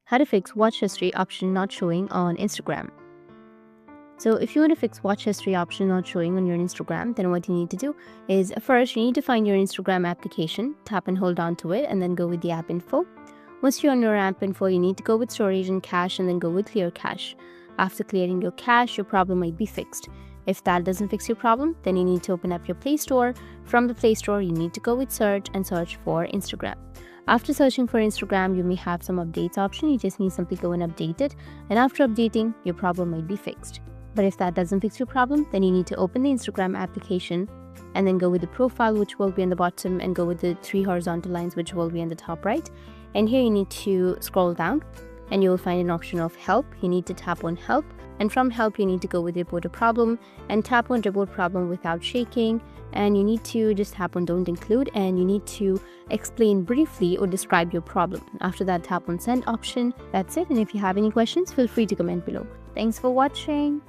how to fix watch history option not showing on Instagram. So if you want to fix watch history option not showing on your Instagram, then what you need to do is first you need to find your Instagram application, tap and hold on to it, and then go with the app info. Once you're on your app info, you need to go with storage and cache and then go with clear cache. After clearing your cache, your problem might be fixed. If that doesn't fix your problem, then you need to open up your Play Store. From the Play Store, you need to go with search and search for Instagram. After searching for Instagram, you may have some updates option. You just need simply go and update it. And after updating, your problem might be fixed. But if that doesn't fix your problem, then you need to open the Instagram application and then go with the profile, which will be on the bottom, and go with the 3 horizontal lines, which will be on the top right. And here you need to scroll down and you will find an option of help. You need to tap on help, and from help you need to go with report a problem and tap on report problem without shaking, and you need to just tap on don't include, and you need to explain briefly or describe your problem. After that, tap on send option. That's it. And if you have any questions, feel free to comment below. Thanks for watching.